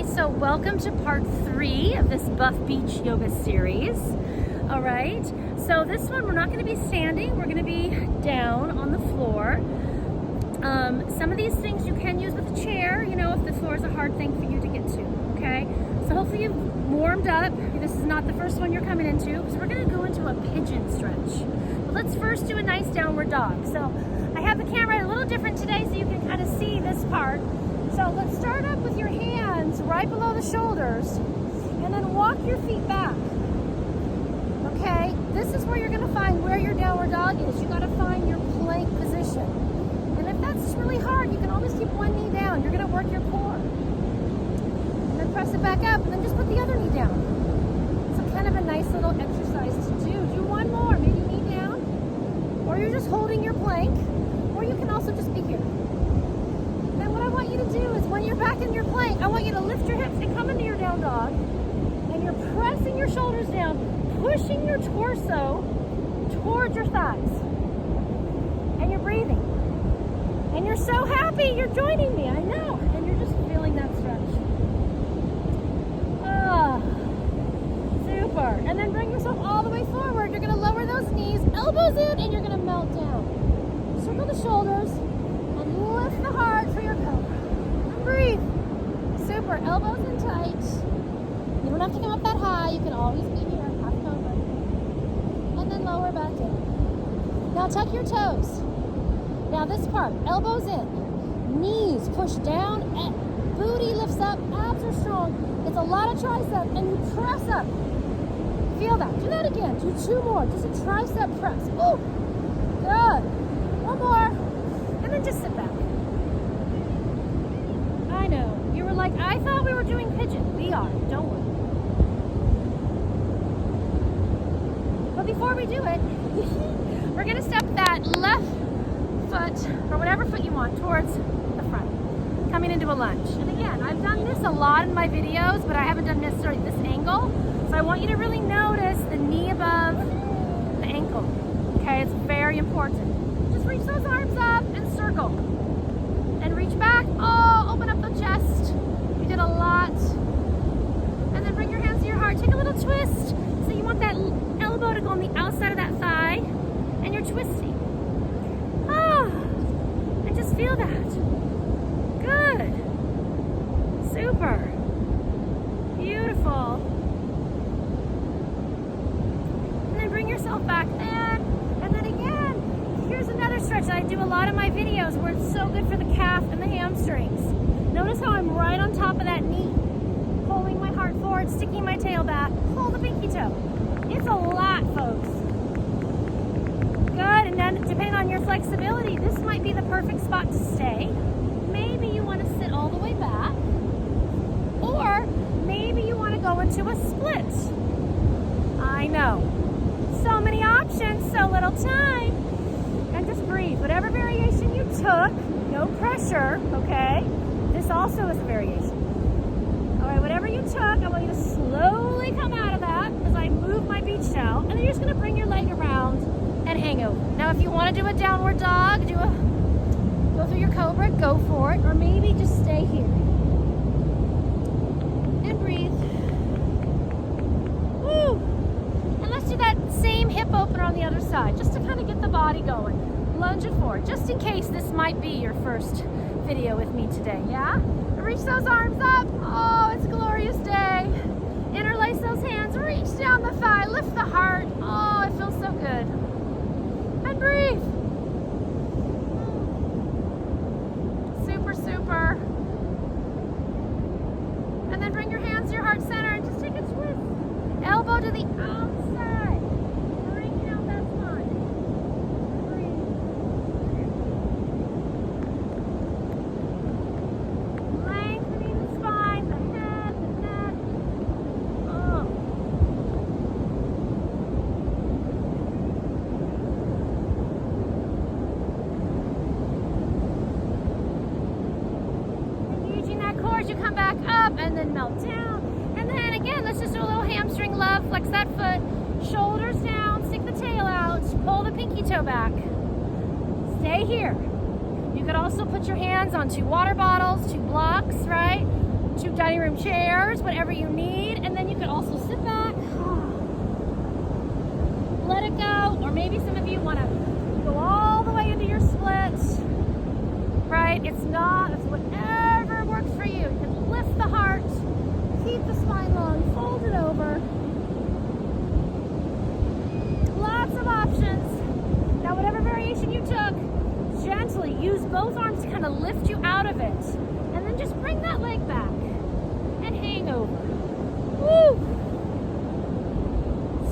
Okay, so welcome to part 3 of this Buff Beach Yoga series. All right, so this one we're not going to be standing, we're going to be down on the floor. Some of these things you can use with a chair, you know, if the floor is a hard thing for you to get to, okay? So hopefully you've warmed up. This is not the first one you're coming into, because we're going to go into a pigeon stretch. But let's first do a nice downward dog. So I have the camera a little different today so you can kind of see this part. So let's start up with your hands right below the shoulders and then walk your feet back. Okay, this is where you're going to find where your downward dog is. You got to find your plank position. And if that's really hard, you can always keep one knee down. You're going to work your core. And then press it back up and then just put the other knee down. So kind of a nice little exercise to do. Do one more, maybe knee down. Or you're just holding your plank. Or you can also just be here. What I want you to do is when you're back in your plank, I want you to lift your hips and come into your down dog. And you're pressing your shoulders down, pushing your torso towards your thighs. And you're breathing. And you're so happy you're joining me, I know. And you're just feeling that stretch. Ah, super. And then bring yourself all the way forward. You're going to lower those knees, elbows in, and you're going to melt down. Circle the shoulders. Lift the heart for your cobra. Breathe. Super. Elbows in tight. You don't have to come up that high. You can always be here. Half cobra. And then lower back down. Now tuck your toes. Now this part. Elbows in. Knees push down. And booty lifts up. Abs are strong. It's a lot of tricep. And you press up. Feel that. Do that again. Do 2 more. Just a tricep press. Ooh. Good. 1 more. And then just sit back. I know. You were like, I thought we were doing pigeon. We are. Don't worry. But before we do it, we're going to step that left foot, or whatever foot you want, towards the front. Coming into a lunge. And again, I've done this a lot in my videos, but I haven't done necessarily this angle. So I want you to really notice the knee above the ankle. Okay, it's very important. Just reach those arms up and circle. And reach back. Oh, open up the chest. You did a lot. And then bring your hands to your heart. Take a little twist. So you want that elbow to go on the outside of that thigh. And you're twisting. Ah. And just feel that. Good. Super. Beautiful. And then bring yourself back in. And then again. Here's another stretch that I do a lot of my videos where it's so good for the calf and the hamstrings. Notice how I'm right on top of that knee. Pulling my heart forward, sticking my tail back. Pull the pinky toe. It's a lot, folks. Good, and then depending on your flexibility, this might be the perfect spot to stay. Maybe you want to sit all the way back. Or maybe you want to go into a split. I know. So many options, so little time. And just breathe. Whatever variation you took, no pressure, okay? This also is a variation. All right, whatever you took, I want you to slowly come out of that as I move my beach towel. And then you're just going to bring your leg around and hang over. Now, if you want to do a downward dog, go through your cobra, go for it. Or maybe just stay here. And breathe. Woo! And let's do that same hip opener on the other side, just to kind of get the body going. Lunge it forward, just in case this might be your first video with me today, yeah? Reach those arms up. Oh, it's a glorious day. Interlace those hands, reach down the thigh, lift the heart. Oh, it feels so good. And breathe. Super, super. And then bring your hands to your heart center and just take a twist. Elbow to the outside. Bring out that spine. Breathe. Lengthening the spine, the head, the neck. Oh. Engaging that core as you come back up and then melt down. And then again, let's just do a little hamstring love. Flex that foot. Shoulders down. Stick the tail out. Pull the pinky toe back. Stay here. You could also put your hands on 2 water bottles, 2 blocks, right? 2 dining room chairs, whatever you need. And then you can also sit back, let it go. Or maybe some of you want to go all the way into your splits, right? It's whatever works for you. You can lift the heart, keep the spine long, fold it over. Lots of options. Now, whatever variation you took, gently use both arms to kind of lift you out of it. And then just bring that leg back and hang over. Woo!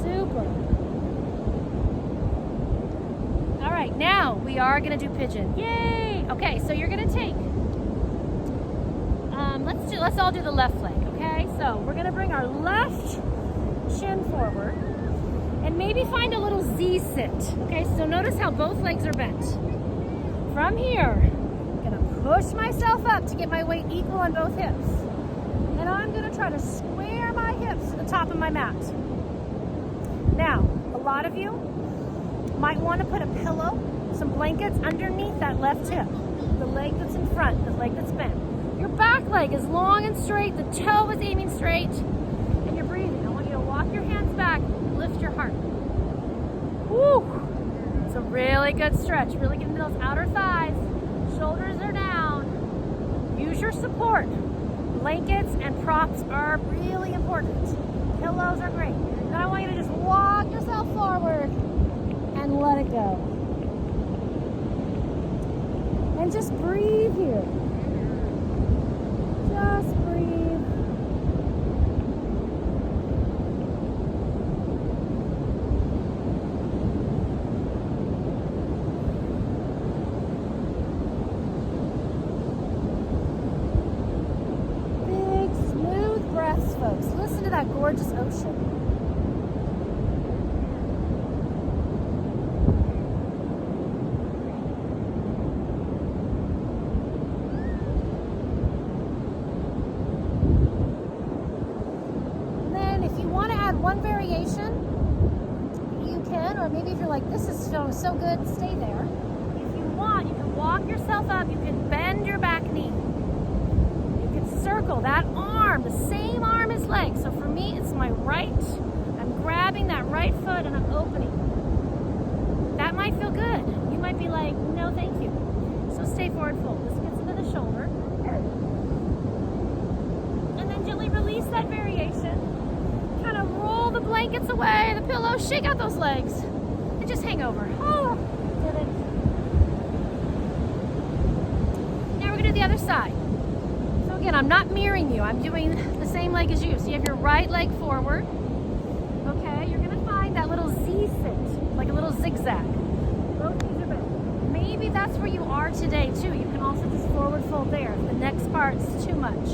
Super. All right, now we are gonna do pigeon. Yay! Okay, so you're gonna take, let's all do the left leg, okay? So we're gonna bring our left shin forward and maybe find a little Z sit, okay? So notice how both legs are bent. From here, I'm gonna push myself up to get my weight equal on both hips. And I'm gonna try to square my hips to the top of my mat. Now, a lot of you might wanna put a pillow, some blankets underneath that left hip, the leg that's in front, the leg that's bent. Your back leg is long and straight, the toe is aiming straight, and you're breathing. I want you to walk your hands back, lift your heart. Woo! It's a really good stretch, really getting those outer thighs. Shoulders are down. Use your support. Blankets and props are really important. Pillows are great. Then I want you to just walk yourself forward and let it go. And just breathe here. Just breathe. Big, smooth breaths, folks. Listen to that gorgeous ocean. One variation, you can, or maybe if you're like, this is so good, stay there. If you want, you can walk yourself up, you can bend your back knee. You can circle that arm, the same arm as leg. So for me, it's my right. I'm grabbing that right foot and I'm opening. That might feel good. You might be like, no, thank you. So stay forward fold. This gets into the shoulder. And then gently release that variation. Kind of roll the blankets away, the pillows, shake out those legs, and just hang over. Oh, did it. Now we're gonna do the other side. So again, I'm not mirroring you. I'm doing the same leg as you. So you have your right leg forward. Okay, you're gonna find that little Z sit, like a little zigzag. Both knees are bent. Maybe that's where you are today too. You can also just forward fold there if the next part's too much.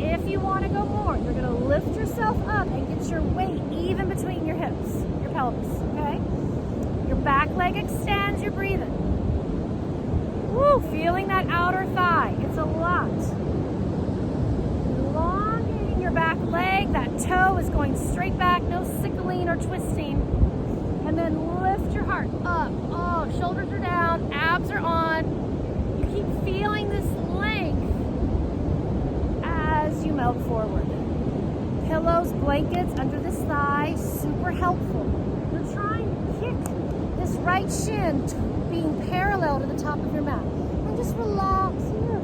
If you want to go more, you're going to lift yourself up and get your weight even between your hips, your pelvis, okay? Your back leg extends, you're breathing. Woo, feeling that outer thigh. It's a lot. Elongating your back leg. That toe is going straight back, no sickling or twisting. And then lift your heart up. Oh, shoulders are down, abs are on. You keep feeling this length as you melt forward. Pillows, blankets under this thigh, super helpful. You're trying to kick this right shin being parallel to the top of your mat. And just relax here.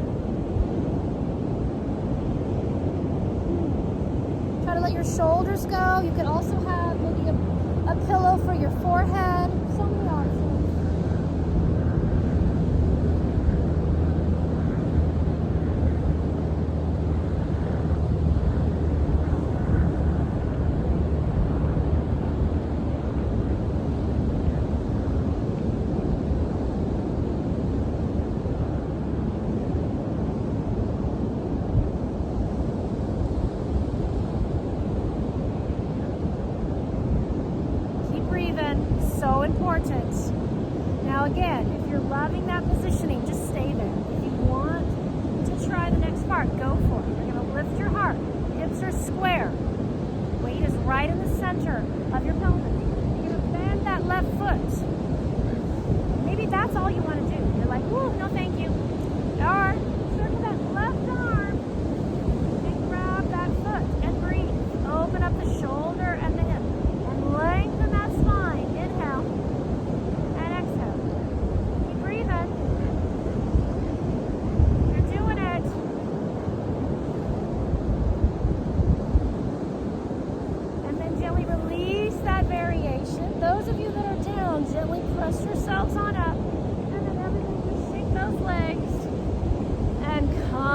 Try to let your shoulders go. You could also have maybe a pillow for your forehead. So many options. So important.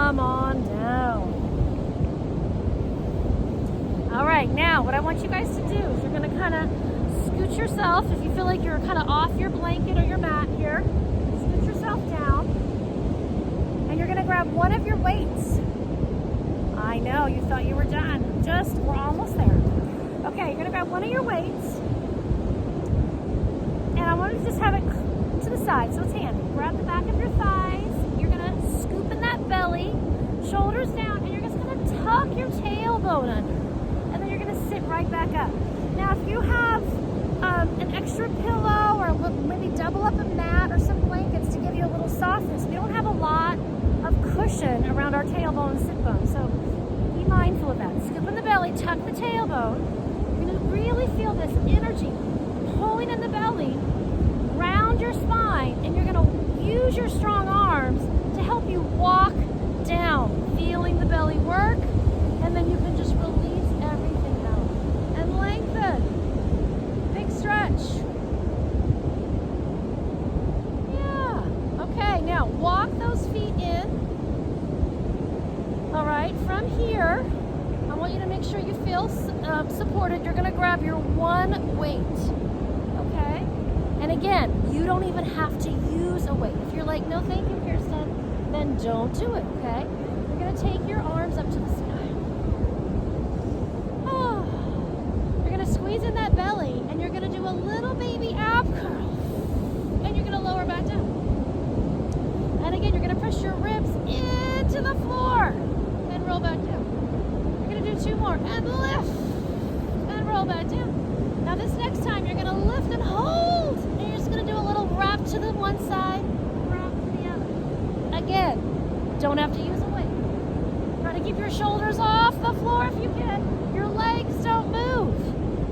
come on down. All right, now what I want you guys to do is you're gonna kind of scoot yourself. If you feel like you're kind of off your blanket or your mat here, scoot yourself down. And you're gonna grab one of your weights. I know, you thought you were done. We're almost there. Okay, you're gonna grab one of your weights. And I want to just have it to the side, so it's handy. Grab the back of your thighs. You're gonna scoop in that belly, shoulders down, and you're just gonna tuck your tailbone under. And then you're gonna sit right back up. Now, if you have an extra pillow or maybe double up a mat or some blankets to give you a little softness, we don't have a lot of cushion around our tailbone and sit bone, so be mindful of that. Scoop in the belly, tuck the tailbone. You're gonna really feel this energy pulling in the belly, round your spine, and you're gonna use your strong arms to help you walk down, feeling the belly work, and then you can just release everything out. And lengthen. Big stretch. Yeah. Okay, now walk those feet in. All right, from here, I want you to make sure you feel supported. You're gonna grab your one weight, okay? And again, you don't even have to use a weight. If you're like, no thank you, Kirsten, then don't do it, okay? You're gonna take your arms up to the sky. Oh. You're gonna squeeze in that belly, and you're gonna do a little baby ab curl. And you're gonna lower back down. And again, you're gonna press your ribs into the floor, and roll back down. You're gonna do two more, and lift, and roll back down. Now this next time, you're gonna lift and hold, and you're just gonna do a little wrap to the one side, wrap to the other. Again, don't have to use a weight. Try to keep your shoulders off the floor if you can. Your legs don't move.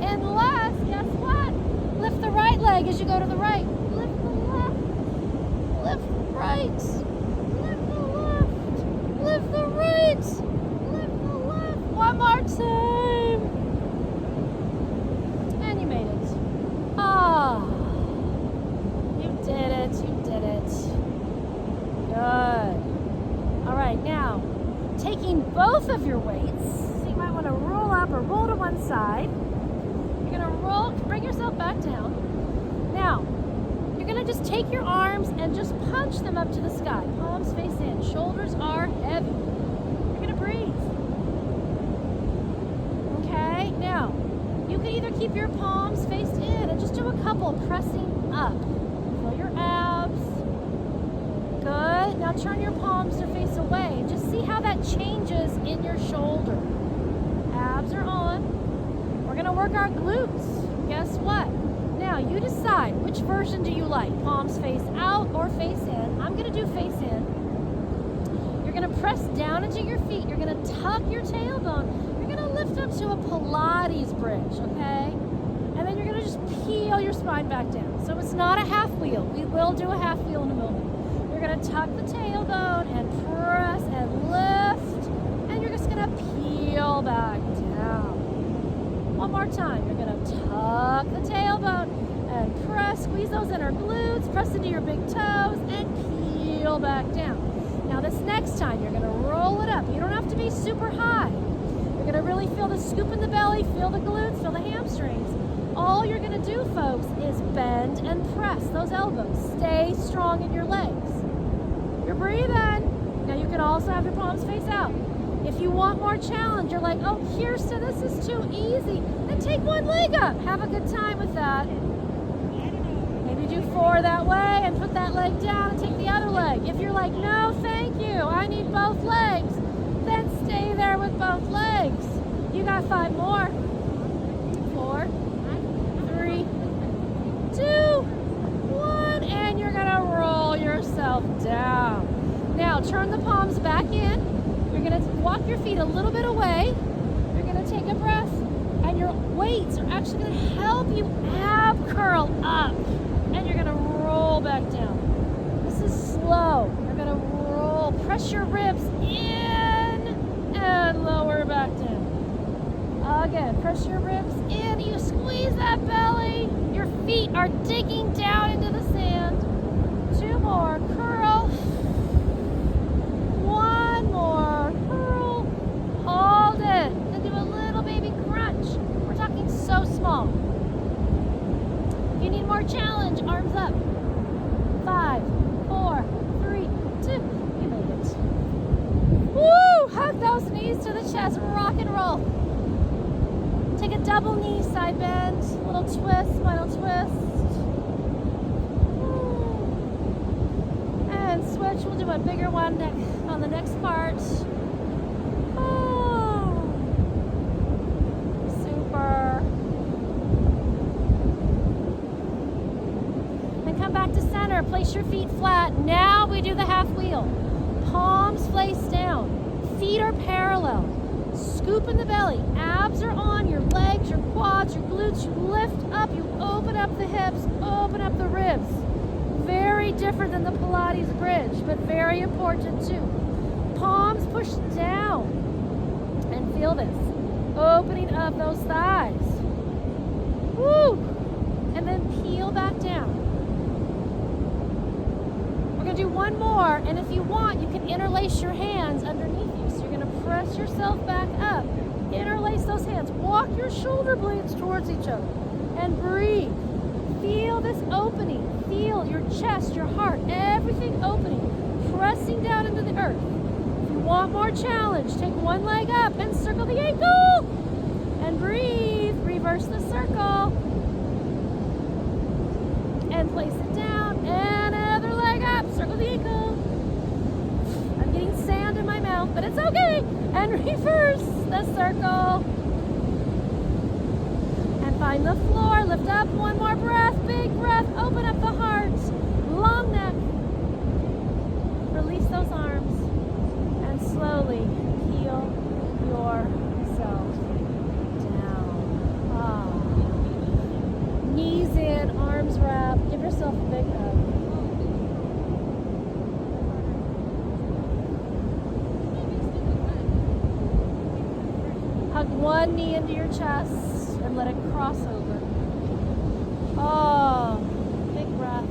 Unless, guess what? Lift the right leg as you go to the right. Lift the left. Lift the right. Lift the left. Lift the right. Lift the left. One more time. And you made it. Ah. You did it. You did it. Good. All right, now, taking both of your weights, so you might want to roll up or roll to one side. You're going to roll, bring yourself back down. Now, you're going to just take your arms and just punch them up to the sky. Palms face in. Shoulders are heavy. You're going to breathe. Okay, now, you can either keep your palms faced in and just do a couple pressing up. Feel your abs. Good. Now turn your palms to face away. Just see how that changes in your shoulder. Abs are on. We're going to work our glutes. Guess what? Now you decide which version do you like. Palms face out or face in. I'm going to do face in. You're going to press down into your feet. You're going to tuck your tailbone. You're going to lift up to a Pilates Bridge, okay? And then you're going to just peel your spine back down. So it's not a half wheel. We will do a half wheel in a moment. You're going to tuck the tailbone and press and lift, and you're just going to peel back down. One more time. You're going to tuck the tailbone and press, squeeze those inner glutes, press into your big toes, and peel back down. Now this next time, you're going to roll it up. You don't have to be super high. You're going to really feel the scoop in the belly, feel the glutes, feel the hamstrings. All you're going to do, folks, is bend and press those elbows. Stay strong in your legs. You're breathing. Now you can also have your palms face out. If you want more challenge, you're like, oh, Kirsten, this is too easy, then take one leg up. Have a good time with that. Maybe do 4 that way and put that leg down and take the other leg. If you're like, no, thank you, I need both legs, then stay there with both legs. You got 5 more. 4, 3, 2, 1, and you're gonna roll yourself down. Now turn the palms back in. You're gonna walk your feet a little bit away. You're gonna take a breath, and your weights are actually gonna help you ab curl up, and you're gonna roll back down. This is slow. You're gonna roll, press your ribs in, and lower back down. Again, press your ribs in. You squeeze that belly. Your feet are digging down into the sand. 2 more. Curl. 1 more. into the chest, rock and roll. Take a double knee, side bend, little twist, final twist. And switch, we'll do a bigger one on the next part. Super. Then come back to center, place your feet flat. Now we do the half wheel. Palms face down, feet are parallel. Scoop in the belly, abs are on, your legs, your quads, your glutes, you lift up, you open up the hips, open up the ribs. Very different than the Pilates Bridge, but very important too. Palms push down, and feel this, opening up those thighs. Woo! And then peel back down. We're gonna do one more, and if you want, you can interlace your hands underneath you. So you're gonna press yourself back up, interlace those hands, walk your shoulder blades towards each other, and breathe. Feel this opening, feel your chest, your heart, everything opening, pressing down into the earth. If you want more challenge, take one leg up and circle the ankle, and breathe, reverse the circle, and place it down, and another leg up, circle the ankle. I'm getting sand in my mouth, but it's okay. And reverse the circle. And find the floor, lift up, one more breath, big breath, open up the heart, long neck. Release those arms, and slowly heel yourself down. Knees in, arms wrapped, give yourself a big hug. Hug one knee into your chest and let it cross over. Oh, big breath.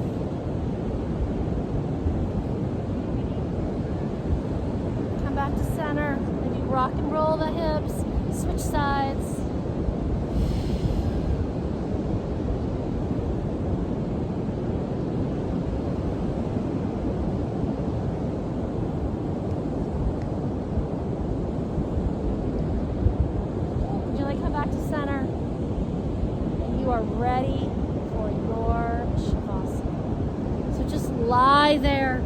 Come back to center. Maybe rock and roll the hips. Switch sides. Come back to center, and you are ready for your Shavasana. So just lie there,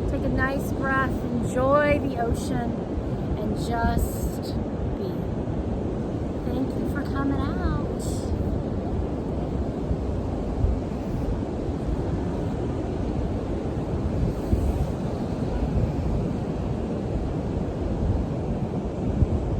take a nice breath, enjoy the ocean, and just